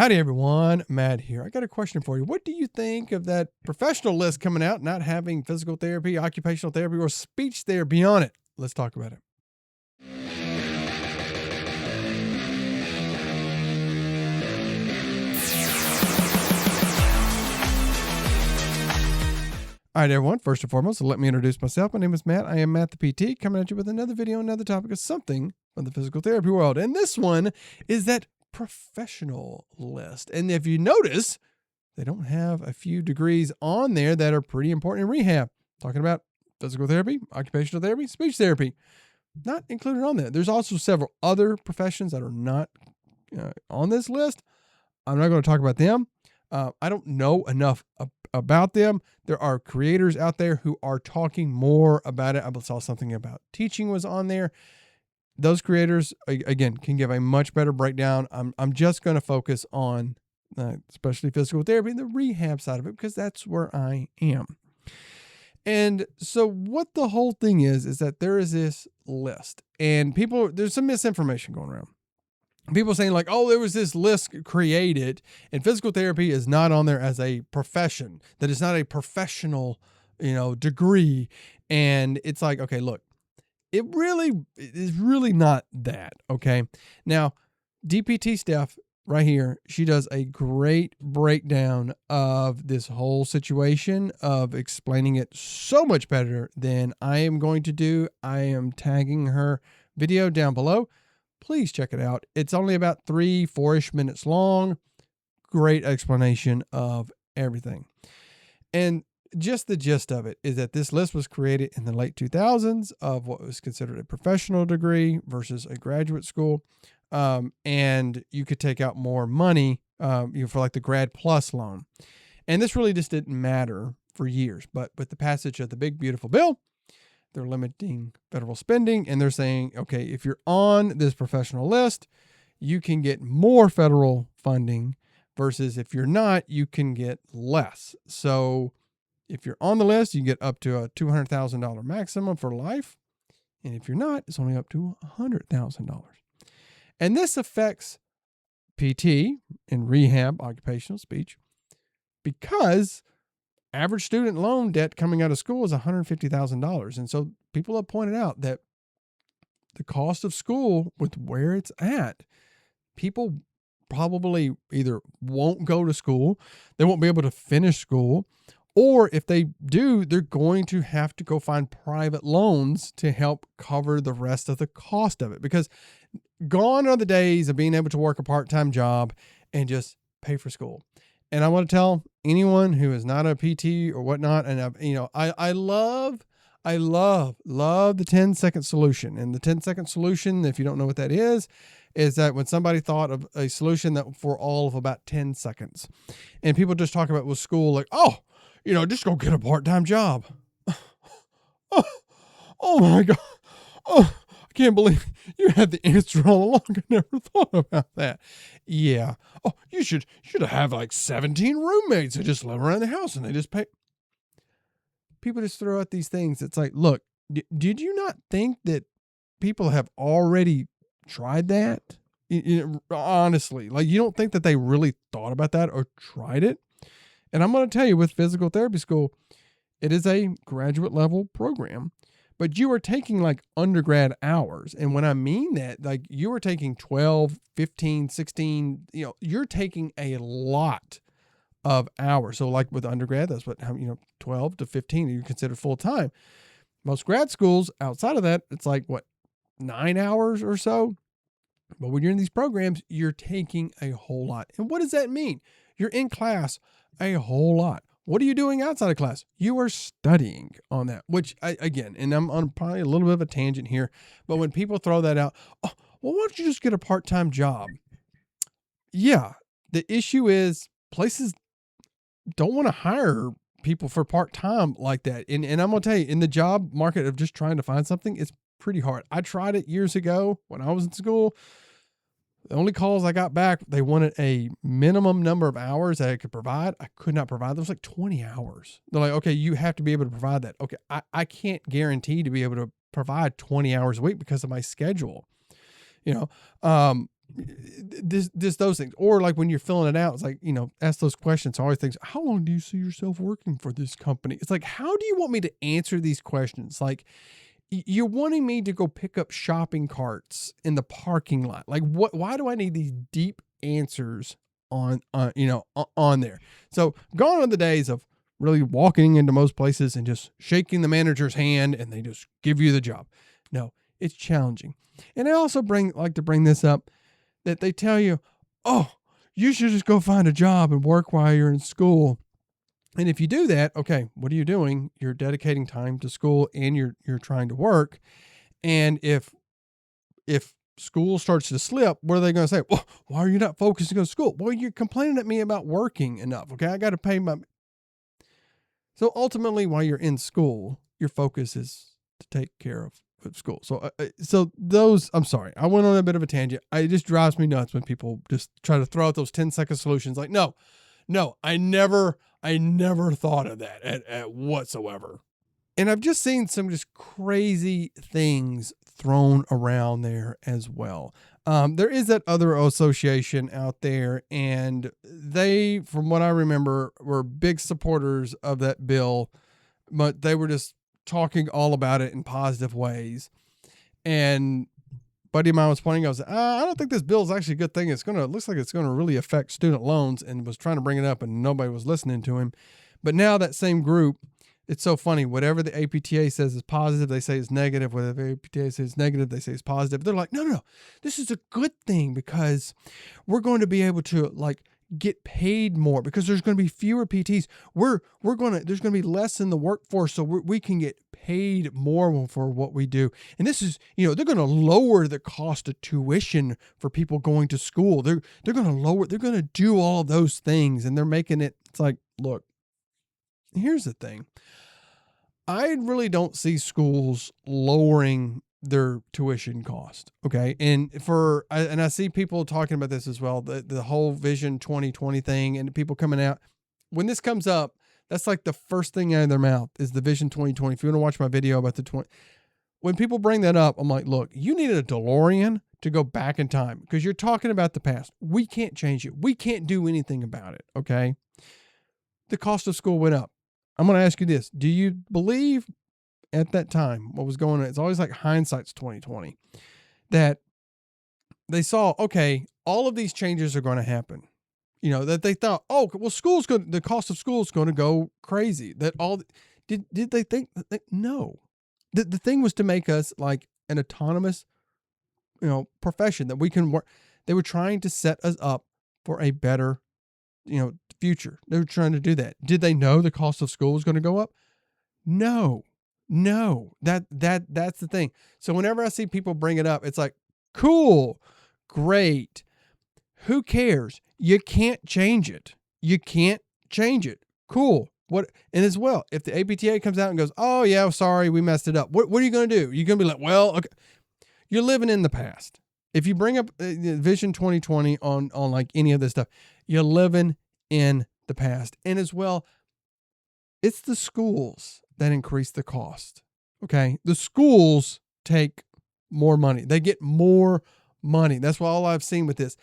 Howdy, everyone. Matt here. I got a question for you. What do you think of that professional list coming out, not having physical therapy, occupational therapy, or speech therapy on it? Let's talk about it. All right, everyone. First and foremost, let me introduce myself. My name is Matt. I am Matt the PT, coming at you with another video, another topic of something from the physical therapy world. And this one is that professional list. And if you notice, they don't have a few degrees on there that are pretty important in rehab. Talking about physical therapy, occupational therapy, speech therapy, not included on there. There's also several other professions that are not on this list. I'm not going to talk about them. I don't know enough about them. There are creators out there who are talking more about it. I saw something about teaching was on there. Those creators, again, can give a much better breakdown. I'm just going to focus on especially physical therapy and the rehab side of it, because that's where I am. And so what the whole thing is that there is this list, and there's some misinformation going around. People saying like, oh, there was this list created and physical therapy is not on there as a profession, that it's not a professional, degree. And it's like, okay, look, it is really not that. Okay. Now, DPT Steph right here, she does a great breakdown of this whole situation, of explaining it so much better than I am going to do. I am tagging her video down below. Please check it out. It's only about 3-4-ish minutes long. Great explanation of everything. And just the gist of it is that this list was created in the late 2000s of what was considered a professional degree versus a graduate school. And you could take out more money for like the Grad Plus loan. And this really just didn't matter for years. But with the passage of the big, beautiful bill, they're limiting federal spending, and they're saying, okay, if you're on this professional list, you can get more federal funding versus if you're not, you can get less. So if you're on the list, you get up to a $200,000 maximum for life. And if you're not, it's only up to $100,000. And this affects PT and rehab, occupational speech, because average student loan debt coming out of school is $150,000. And so people have pointed out that the cost of school with where it's at, people probably either won't go to school, they won't be able to finish school, or if they do, they're going to have to go find private loans to help cover the rest of the cost of it, because gone are the days of being able to work a part-time job and just pay for school. And I want to tell anyone who is not a PT or whatnot, and I love the 10-second solution. And the 10-second solution, if you don't know what that is that when somebody thought of a solution that for all of about 10 seconds, and people just talk about with school, like, just go get a part-time job. Oh my God. Oh, I can't believe you had the answer all along. I never thought about that. Yeah. Oh, you should have like 17 roommates that just live around the house and they just pay. People just throw out these things. It's like, look, did you not think that people have already tried that? Honestly, like, you don't think that they really thought about that or tried it? And I'm going to tell you, with physical therapy school, it is a graduate level program. But you are taking like undergrad hours. And when I mean that, like, you are taking 12, 15, 16, you're taking a lot of hours. So like with undergrad, that's what, 12 to 15 you consider full time. Most grad schools outside of that, it's like 9 hours or so. But when you're in these programs, you're taking a whole lot. And what does that mean? You're in class a whole lot. What are you doing outside of class? You are studying on that, which and I'm on probably a little bit of a tangent here, but when people throw that out, oh, well, why don't you just get a part-time job? Yeah. The issue is places don't want to hire people for part-time like that. And I'm going to tell you, in the job market of just trying to find something, it's pretty hard. I tried it years ago when I was in school. The only calls I got back, they wanted a minimum number of hours that I could provide. I could not provide. There was like 20 hours. They're like, okay, you have to be able to provide that. Okay, I can't guarantee to be able to provide 20 hours a week because of my schedule. This those things. Or like when you're filling it out, it's like, ask those questions. Always things, how long do you see yourself working for this company? It's like, how do you want me to answer these questions? Like, you're wanting me to go pick up shopping carts in the parking lot. Like, why do I need these deep answers on there? So gone are the days of really walking into most places and just shaking the manager's hand and they just give you the job. No, it's challenging. And I also like to bring this up, that they tell you, oh, you should just go find a job and work while you're in school. And if you do that, okay, what are you doing? You're dedicating time to school and you're trying to work. And if school starts to slip, what are they going to say? Well, why are you not focusing on school? Well, you're complaining at me about working enough. Okay, I got to pay my. So ultimately, while you're in school, your focus is to take care of school. So those, I'm sorry, I went on a bit of a tangent. It just drives me nuts when people just try to throw out those 10-second solutions. Like, no, I never thought of that at whatsoever. And I've just seen some just crazy things thrown around there as well. There is that other association out there, and they, from what I remember, were big supporters of that bill, but they were just talking all about it in positive ways. And buddy of mine was pointing out, I don't think this bill is actually a good thing. It looks like it's going to really affect student loans, and was trying to bring it up and nobody was listening to him. But now that same group, it's so funny. Whatever the APTA says is positive, they say it's negative. Whatever the APTA says is negative, they say it's positive. They're like, no, this is a good thing because we're going to be able to get paid more because there's going to be fewer PTs. There's going to be less in the workforce, so we can get paid more for what we do. And this is, they're going to lower the cost of tuition for people going to school. They're going to do all of those things, and they're making it. It's like, look, here's the thing. I really don't see schools lowering their tuition cost. Okay. And I see people talking about this as well, the whole Vision 2020 thing, and people coming out when this comes up, that's like the first thing out of their mouth is the Vision 2020. If you want to watch my video about when people bring that up, I'm like, look, you need a DeLorean to go back in time because you're talking about the past. We can't change it. We can't do anything about it. Okay. The cost of school went up. I'm going to ask you this. Do you believe at that time what was going on? It's always like hindsight's 2020, that they saw, okay, all of these changes are going to happen. That they thought, oh, well, the cost of school is going to go crazy. Did they think that? No. The thing was to make us like an autonomous, profession that we can work. They were trying to set us up for a better, future. They were trying to do that. Did they know the cost of school was going to go up? No. That's the thing. So whenever I see people bring it up, it's like, cool, great. Who cares? You can't change it. Cool. What? And as well, if the APTA comes out and goes, oh yeah, sorry, we messed it up. What are you going to do? You're going to be like, well, okay. You're living in the past. If you bring up Vision 2020 on like any of this stuff, you're living in the past. And as well, it's the schools that increase the cost. Okay. The schools take more money. They get more money. That's what all I've seen with this.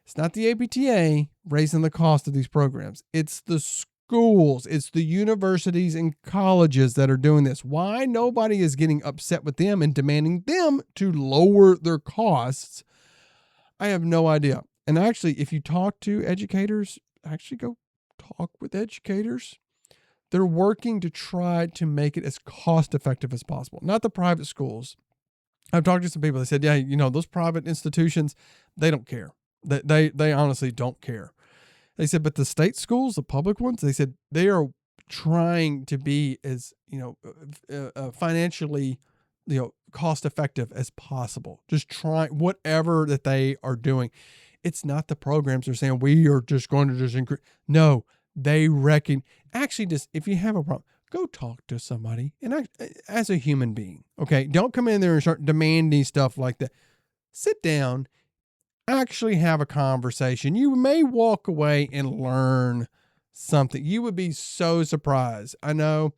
It's not the APTA raising the cost of these programs. It's the schools. It's the universities and colleges that are doing this. Why nobody is getting upset with them and demanding them to lower their costs, I have no idea. And actually, if you talk to educators, actually go talk with educators. They're working to try to make it as cost effective as possible. Not the private schools. I've talked to some people that said, yeah, those private institutions, they don't care. They honestly don't care. They said, but the state schools, the public ones, they said they are trying to be as, financially, cost effective as possible. Just try whatever that they are doing. It's not the programs they're saying we are just going to just increase. No, they reckon. Actually, just if you have a problem, go talk to somebody and as a human being. Okay, don't come in there and start demanding stuff like that. Sit down. Actually have a conversation. You may walk away and learn something. You would be so surprised. I know,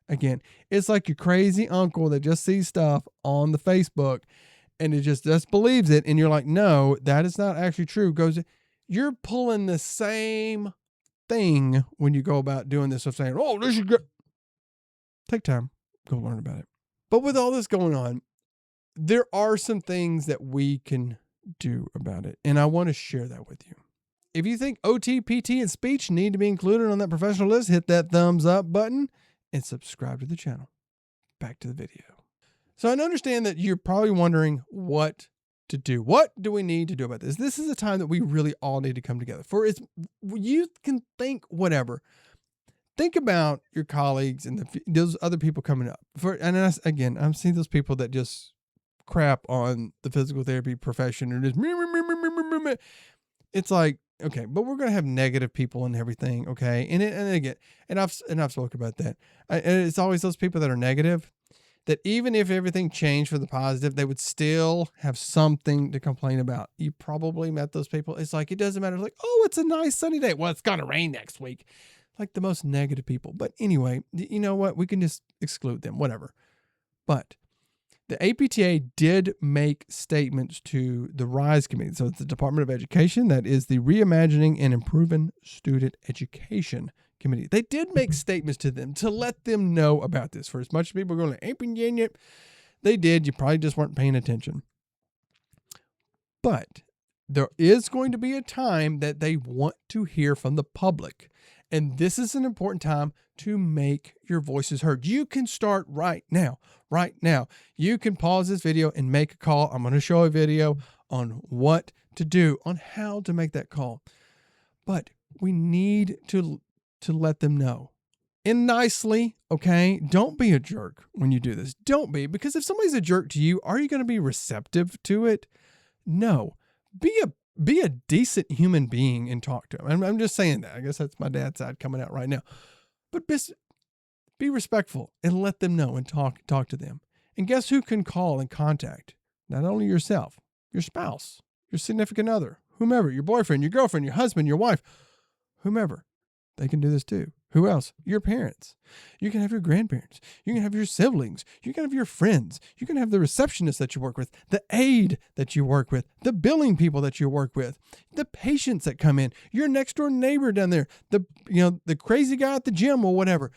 again, it's like your crazy uncle that just sees stuff on the Facebook and it just believes it. And you're like, no, that is not actually true. You're pulling the same thing when you go about doing this of saying, oh, this is good. Take time, go learn about it. But with all this going on, there are some things that we can do about it. And I want to share that with you. If you think OT, PT, and speech need to be included on that professional list, hit that thumbs up button and subscribe to the channel. Back to the video. So I understand that you're probably wondering what to do. What do we need to do about this? This is a time that we really all need to come together. You can think whatever. Think about your colleagues and those other people coming up. I'm seeing those people that just crap on the physical therapy profession or just it's like, okay, but we're going to have negative people and everything. Okay. And I've spoken about that. And it's always those people that are negative, that even if everything changed for the positive, they would still have something to complain about. You probably met those people. It's like, it doesn't matter. It's like, oh, it's a nice sunny day. Well, it's going to rain next week. Like the most negative people. But anyway, you know what? We can just exclude them, whatever. But the APTA did make statements to the RISE committee. So it's the Department of Education. That is the Reimagining and Improving Student Education Committee. They did make statements to them to let them know about this. For as much as people are going to, they did. You probably just weren't paying attention. But there is going to be a time that they want to hear from the public. And this is an important time to make your voices heard. You can start right now. Right now. You can pause this video and make a call. I'm going to show a video on what to do, on how to make that call. But we need to let them know. And nicely, okay? Don't be a jerk when you do this. Don't be, because if somebody's a jerk to you, are you going to be receptive to it? No. Be a decent human being and talk to them. I'm just saying that. I guess that's my dad's side coming out right now. But be respectful and let them know and talk to them. And guess who can call and contact? Not only yourself, your spouse, your significant other, whomever, your boyfriend, your girlfriend, your husband, your wife, whomever. They can do this too. Who else? Your parents. You can have your grandparents. You can have your siblings. You can have your friends. You can have the receptionist that you work with, the aide that you work with, the billing people that you work with, the patients that come in, your next door neighbor down there, the crazy guy at the gym or whatever.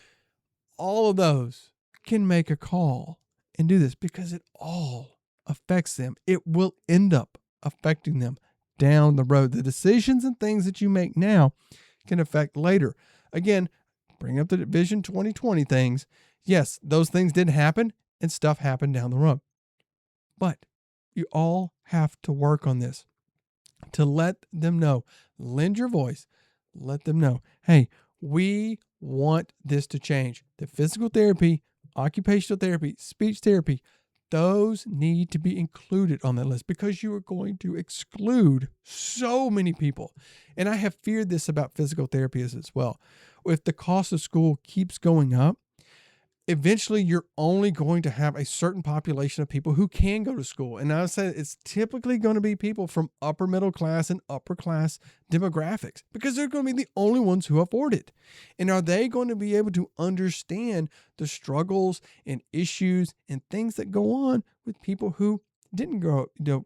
All of those can make a call and do this because it all affects them. It will end up affecting them down the road. The decisions and things that you make now can affect later. Again, bring up the Vision 2020 things. Yes, those things did happen and stuff happened down the road. But you all have to work on this to let them know. Lend your voice. Let them know, hey, we want this to change. The physical therapy, occupational therapy, speech therapy, those need to be included on that list because you are going to exclude so many people. And I have feared this about physical therapists as well. If the cost of school keeps going up, eventually you're only going to have a certain population of people who can go to school. And I would say it's typically going to be people from upper middle class and upper class demographics because they're going to be the only ones who afford it. And are they going to be able to understand the struggles and issues and things that go on with people who didn't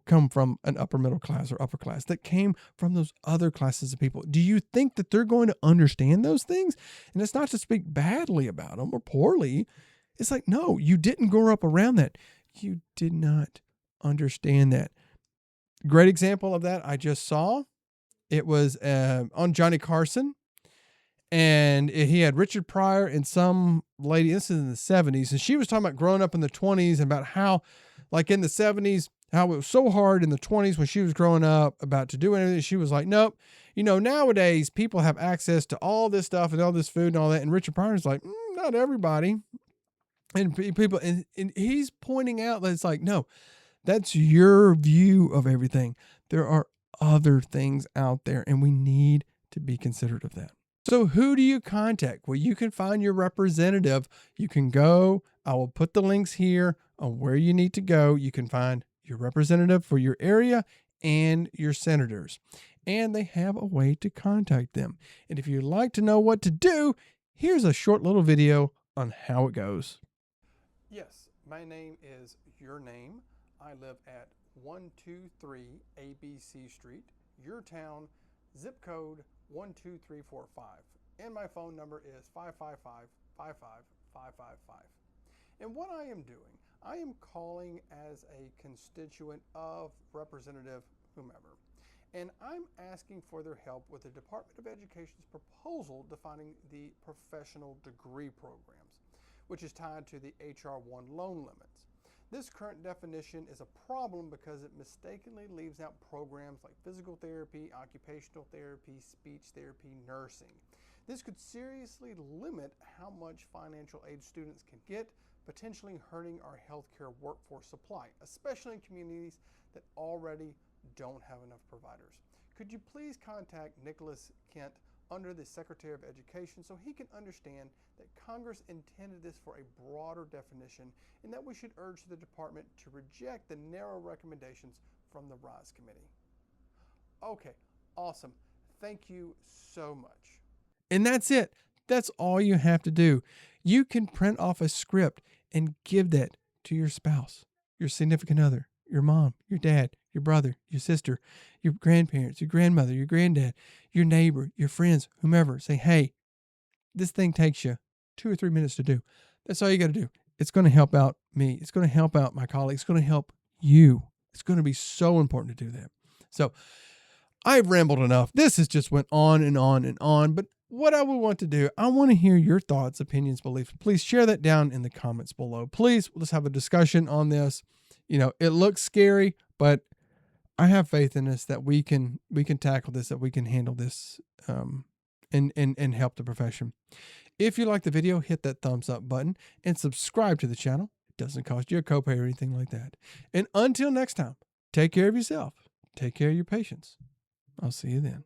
come from an upper middle class or upper class, that came from those other classes of people? Do you think that they're going to understand those things? And it's not to speak badly about them or poorly. It's like, no, you didn't grow up around that. You did not understand that. Great example of that I just saw. It was on Johnny Carson. And he had Richard Pryor and some lady, this is in the 70s, and she was talking about growing up in the 20s and about how, like in the 70s, how it was so hard in the 20s when she was growing up about to do anything. She was like, nope. Nowadays people have access to all this stuff and all this food and all that. And Richard Pryor's like, not everybody. And people, and he's pointing out that it's like, no, that's your view of everything. There are other things out there, and we need to be considerate of that. So who do you contact? Well, you can find your representative. You can go, I will put the links here on where you need to go. You can find your representative for your area and your senators. And they have a way to contact them. And if you'd like to know what to do, here's a short little video on how it goes. Yes, my name is your name. I live at 123 ABC Street, your town, zip code 12345. And my phone number is 555 55555. And what I am doing, I am calling as a constituent of Representative whomever. And I'm asking for their help with the Department of Education's proposal defining the professional degree programs, which is tied to the HR 1 loan limits. This current definition is a problem because it mistakenly leaves out programs like physical therapy, occupational therapy, speech therapy, nursing. This could seriously limit how much financial aid students can get, potentially hurting our healthcare workforce supply, especially in communities that already don't have enough providers. Could you please contact Nicholas Kent under the Secretary of Education so he can understand that Congress intended this for a broader definition and that we should urge the department to reject the narrow recommendations from the RISE Committee. Okay, awesome. Thank you so much. And that's it. That's all you have to do. You can print off a script and give that to your spouse, your significant other, your mom, your dad, your brother, your sister, your grandparents, your grandmother, your granddad, your neighbor, your friends, whomever. Say, hey, this thing takes you 2 or 3 minutes to do. That's all you got to do. It's going to help out me. It's going to help out my colleagues. It's going to help you. It's going to be so important to do that. So I've rambled enough. This has just went on and on and on. But what I would want to do, I want to hear your thoughts, opinions, beliefs. Please share that down in the comments below. Please, let's have a discussion on this. You know, it looks scary, but I have faith in us that we can tackle this, that we can handle this, and help the profession. If you like the video, hit that thumbs up button and subscribe to the channel. It doesn't cost you a copay or anything like that. And until next time, take care of yourself. Take care of your patients. I'll see you then.